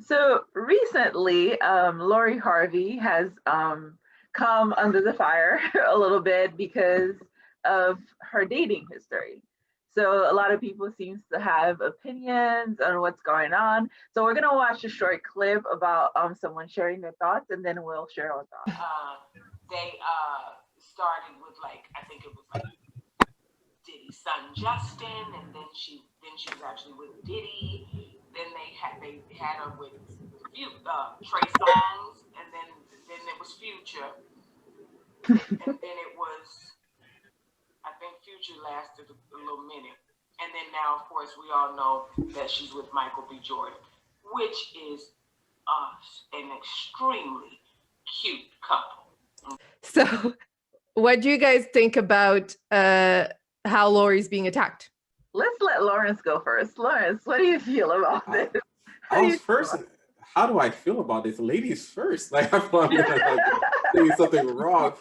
So recently, Lori Harvey has come under the fire a little bit because of her dating history. So a lot of people seems to have opinions on what's going on. So we're gonna watch a short clip about someone sharing their thoughts, and then we'll share our thoughts. They started with like I think it was like Diddy's son Justin, and then she was actually with Diddy. Then they had her with Trey Songz, and then it was Future, and then it was I think Future lasted a little minute, and then now of course we all know that she's with Michael B. Jordan, which is an extremely cute couple. So, what do you guys think about how Lori's being attacked? Let's let Lawrence go first. Lawrence, what do you feel about this? How do I feel about this? Ladies first. Like I thought like doing something wrong.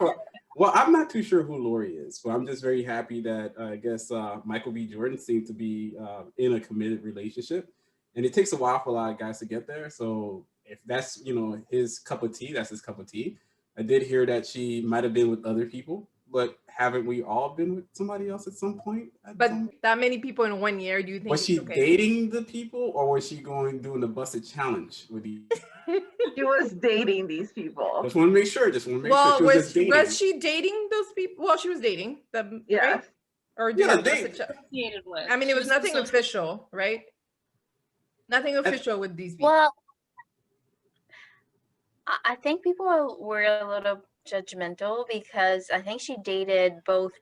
Well, I'm not too sure who Lori is, but I'm just very happy that I guess Michael B. Jordan seemed to be in a committed relationship, and it takes a while for a lot of guys to get there. So if that's his cup of tea, that's his cup of tea. I did hear that she might have been with other people, but haven't we all been with somebody else at some point? That many people in 1 year, do you think? Was she dating the people, or was she doing the busted challenge with these? She was dating these people. Just want to make sure. Well, was she dating those people? Well, she was dating them. Yeah. Right? Or associated with. I mean, it was nothing official, right? Nothing official with these people. Well, I think people were a little judgmental because I think she dated both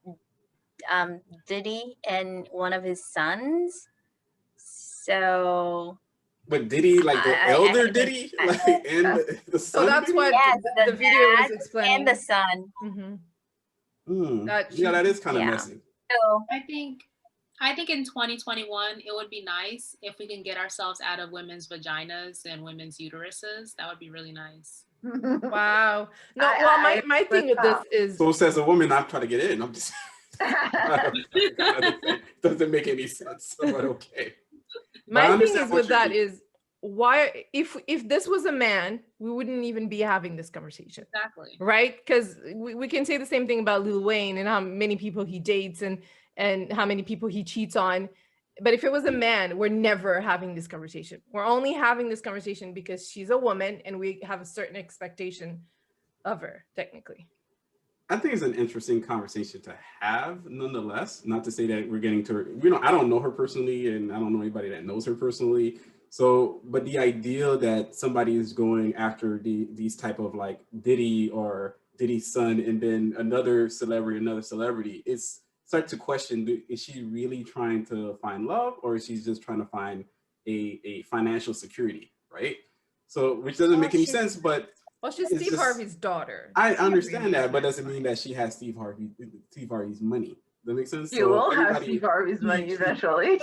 Diddy and one of his sons. So. But Diddy, like the elder Diddy, and the son. So that's what the video was explaining. And the son. Mm-hmm. That is kind of messy. So I think in 2021, it would be nice if we can get ourselves out of women's vaginas and women's uteruses. That would be really nice. Wow. No, my thing with this is. So says a woman, I'm trying to get in. I'm just. Doesn't make any sense, but okay. My thing is with that is why, if this was a man, we wouldn't even be having this conversation. Exactly. Right? Because we can say the same thing about Lil Wayne and how many people he dates and how many people he cheats on. But if it was a man, we're never having this conversation. We're only having this conversation because she's a woman and we have a certain expectation of her, technically. I think it's an interesting conversation to have, nonetheless. Not to say that we're getting to her, I don't know her personally, and I don't know anybody that knows her personally. So, but the idea that somebody is going after these type of like Diddy or Diddy's son, and then another celebrity, it's start to question: is she really trying to find love, or is she just trying to find a financial security, right? So, which doesn't make any sense, but. Well, she's Steve Harvey's daughter. I understand that, but doesn't mean that she has Steve Harvey's money. Does that make sense? She will have Steve Harvey's money eventually.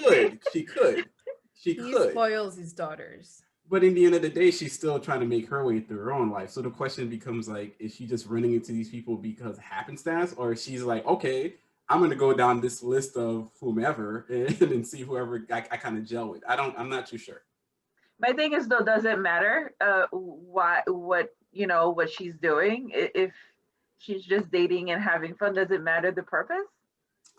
She could. He spoils his daughters. But in the end of the day, she's still trying to make her way through her own life. So the question becomes like, is she just running into these people because happenstance, or she's like, okay, I'm going to go down this list of whomever and then see whoever I kind of gel with. I'm not too sure. My thing is though, does it matter what she's doing? If she's just dating and having fun, does it matter the purpose?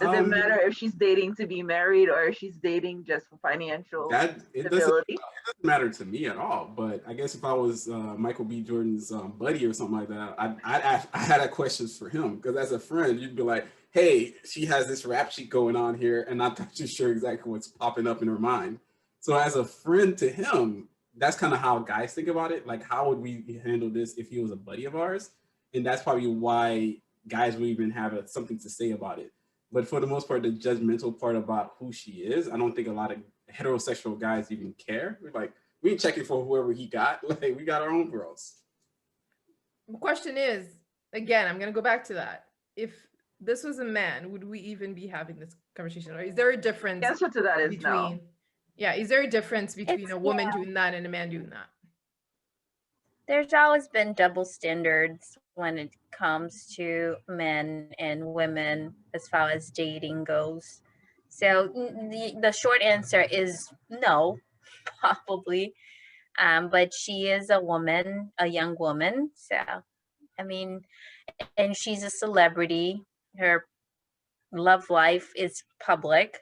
Does it matter if she's dating to be married or if she's dating just for financial stability? It doesn't matter to me at all. But I guess if I was Michael B. Jordan's buddy or something like that, I had questions for him, because as a friend, you'd be like, hey, she has this rap sheet going on here, and I'm not too sure exactly what's popping up in her mind. So as a friend to him, that's kind of how guys think about it. Like, how would we handle this if he was a buddy of ours? And that's probably why guys would even have something to say about it. But for the most part, the judgmental part about who she is, I don't think a lot of heterosexual guys even care. We're like, we ain't checking for whoever he got. Like, we got our own girls. The question is, again, I'm going to go back to that. If this was a man, would we even be having this conversation? Or is there a difference? The answer to that is no. Yeah, is there a difference between a woman doing that and a man doing that? There's always been double standards when it comes to men and women as far as dating goes. So the short answer is no, probably. But she is a woman, a young woman. So, I mean, and she's a celebrity. Her love life is public.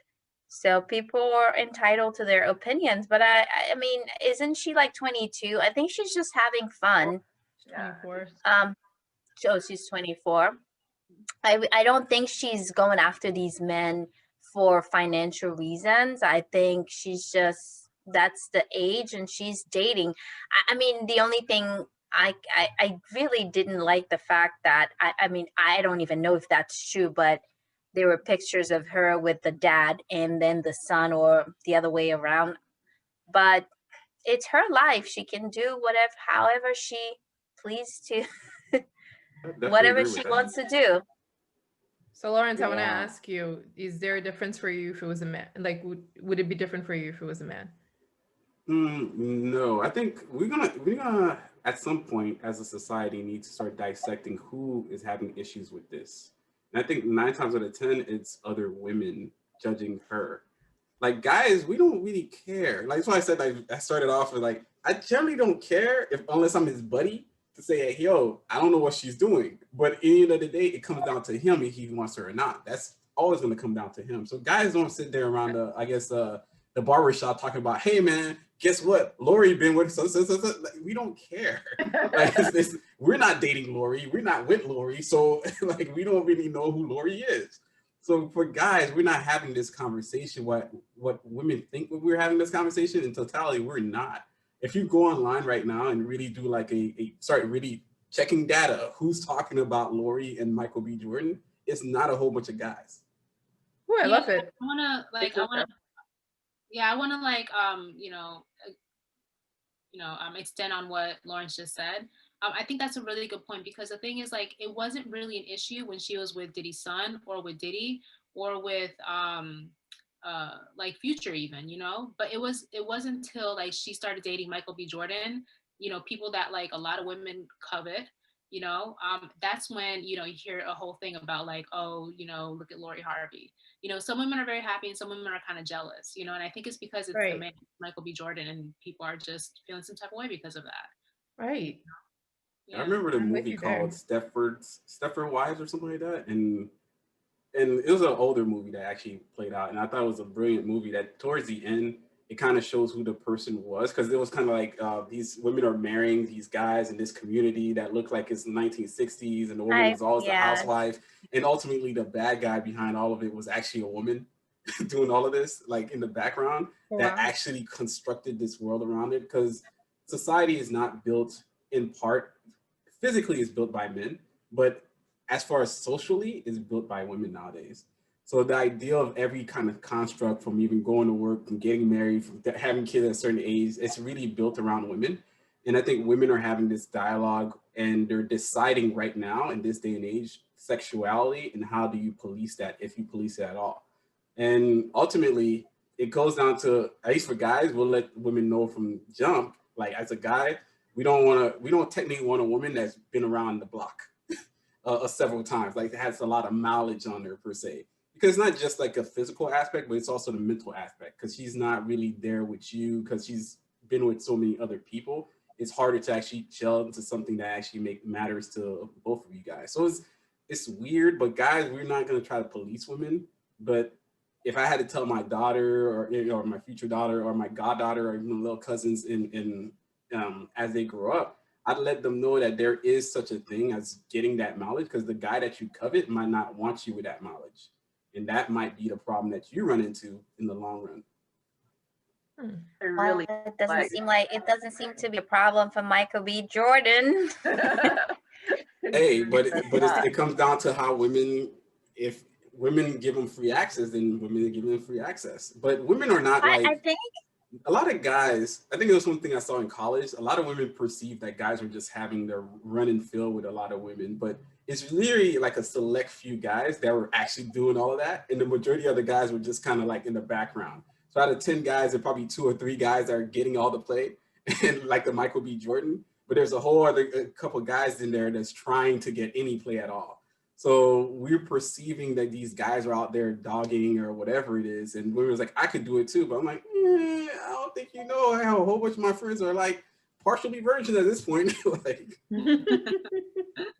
So people are entitled to their opinions. But I mean, isn't she like 22? I think she's just having fun. Yeah. 24. So she's 24. I don't think she's going after these men for financial reasons. I think she's just, that's the age and she's dating. I mean, the only thing I really didn't like the fact that I mean, I don't even know if that's true, but there were pictures of her with the dad and then the son, or the other way around. But it's her life. She can do whatever, however she pleased to, I definitely whatever agree she with that. wants to do. So Lawrence, I want to Yeah. ask you, is there a difference for you if it was a man? Like, would it be different for you if it was a man? No, I think we're gonna at some point as a society need to start dissecting who is having issues with this. And I think 9 times out of 10, it's other women judging her. Like guys, we don't really care. Like that's why I said, like I started off with like I generally don't care if unless I'm his buddy to say, hey, yo, I don't know what she's doing. But at the end of the day, it comes down to him if he wants her or not. That's always gonna come down to him. So guys don't sit there around the barber shop talking about, hey man, guess what? Lori been with so. Like, we don't care. Like we're not dating Lori. We're not with Lori. So like we don't really know who Lori is. So for guys, we're not having this conversation. What women think when we're having this conversation, in totality, we're not. If you go online right now and really do like really checking data, who's talking about Lori and Michael B. Jordan, it's not a whole bunch of guys. Oh, I love it. I wanna like I wanna yeah, I wanna like extend on what Lawrence just said. I think that's a really good point, because the thing is, like, it wasn't really an issue when she was with Diddy's son or with Diddy or with like Future even, but it wasn't until like she started dating Michael B. Jordan, people that like a lot of women covet, that's when, you hear a whole thing about like, oh, look at Lori Harvey. Some women are very happy and some women are kind of jealous, and I think it's because it's the Right. man, Michael B. Jordan, and people are just feeling some type of way because of that. Right. I Yeah. remember the I'm with movie you there. called Stepford Wives or something like that, and it was an older movie that actually played out, and I thought it was a brilliant movie. That towards the end, it kind of shows who the person was, because it was kind of like these women are marrying these guys in this community that looked like it's the 1960s, and the woman was always the Yeah. housewife, and ultimately the bad guy behind all of it was actually a woman doing all of this, like in the background, that Wow. actually constructed this world around it, because society is not built in part physically is built by men, but as far as socially is built by women nowadays. So the idea of every kind of construct, from even going to work, from getting married, from having kids at a certain age, it's really built around women. And I think women are having this dialogue and they're deciding right now in this day and age, sexuality and how do you police that, if you police it at all. And ultimately, it goes down to, at least for guys, we'll let women know from jump, like as a guy, we don't technically want a woman that's been around the block several times, like has a lot of mileage on her per se, because it's not just like a physical aspect, but it's also the mental aspect, because she's not really there with you because she's been with so many other people. It's harder to actually gel into something that actually matters to both of you guys. So it's weird, but guys, we're not going to try to police women. But if I had to tell my daughter, or my future daughter, or my goddaughter, or even little cousins in as they grow up, I'd let them know that there is such a thing as getting that knowledge, because the guy that you covet might not want you with that knowledge. And that might be the problem that you run into in the long run. I really It doesn't seem to be a problem for Michael B. Jordan. Hey, but not. it comes down to how women, if women give them free access, then women give them free access. But women are not I like, think a lot of guys, I think it was one thing I saw in college. A lot of women perceive that guys were just having their run and fill with a lot of women, but it's really like a select few guys that were actually doing all of that. And the majority of the guys were just kind of like in the background. So out of 10 guys, there are probably 2 or 3 guys that are getting all the play, and like the Michael B. Jordan. But there's a whole other couple guys in there that's trying to get any play at all. So we're perceiving that these guys are out there dogging or whatever it is. And women's like, I could do it too. But I'm like, I don't think you know how a whole bunch of my friends are like partially virgin at this point. Like,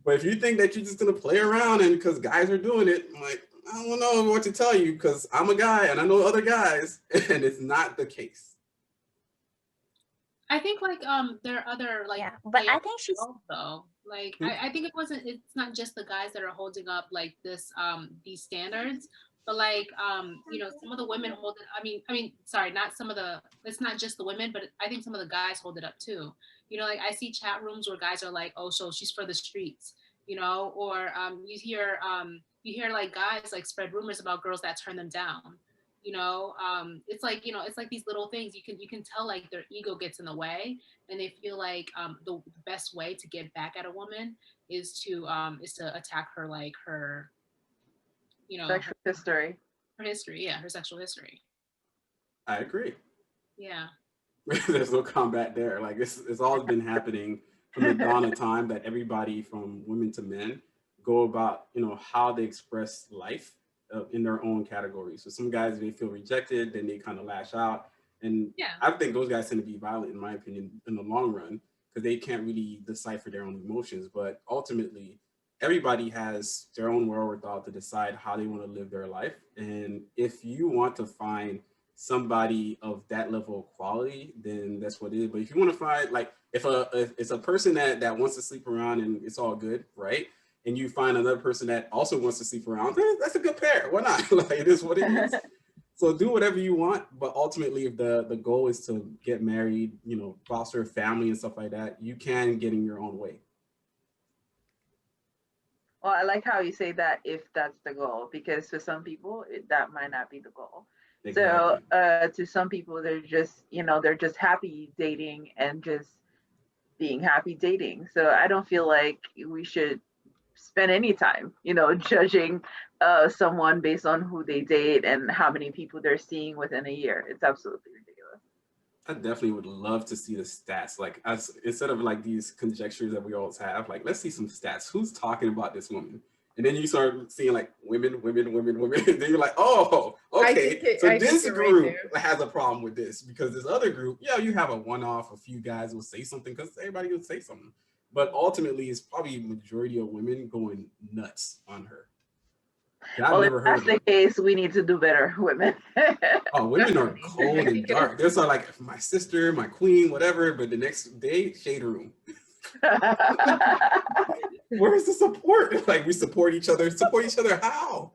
but if you think that you're just gonna play around and because guys are doing it, I'm like, I don't know what to tell you because I'm a guy and I know other guys, and it's not the case. I think like there are other like Yeah, but I think she's though. Like I think it's not just the guys that are holding up like this these standards, but like you know, some of the women hold it. I mean sorry, not some of the, it's not just the women, but I think some of the guys hold it up too. You know, like I see chat rooms where guys are like, oh, so she's for the streets, you know, or you hear like guys like spread rumors about girls that turn them down. You know, it's like, you know, it's like these little things you can tell like their ego gets in the way, and they feel like the best way to get back at a woman is to attack her, like her, you know, Sexual history. her history, yeah, her sexual history. I agree. Yeah. There's no combat there. Like it's always been happening from the dawn of time that everybody from women to men go about, you know, how they express life in their own categories. So some guys, they feel rejected, then they kind of lash out. And Yeah. I think those guys tend to be violent, in my opinion, in the long run, because they can't really decipher their own emotions. But ultimately, everybody has their own wherewithal to decide how they want to live their life. And if you want to find somebody of that level of quality, then that's what it is. But if you want to find, like, if it's a person that wants to sleep around and it's all good, right? And you find another person that also wants to sleep around, that's a good pair. Why not? Like, it is what it is. So do whatever you want, but ultimately, if the goal is to get married, you know, foster a family and stuff like that, you can get in your own way. Well, I like how you say that if that's the goal, because for some people that might not be the goal. Exactly. So to some people, they're just, you know, they're just happy dating and just being happy dating. So I don't feel like we should spend any time, you know, judging someone based on who they date and how many people they're seeing within a year. It's absolutely ridiculous. I definitely would love to see the stats. Like, instead of like these conjectures that we always have, like, let's see some stats. Who's talking about this woman? And then you start seeing like women. And then you're like, oh, okay. So this group has a problem with this because this other group, yeah, you have a one-off, a few guys will say something because everybody will say something. But ultimately, it's probably majority of women going nuts on her. Well, if that's the case, we need to do better, women. Oh, women are cold and dark. There's like my sister, my queen, whatever. But the next day, shade room. Where's the support? Like, we support each other. Support each other how?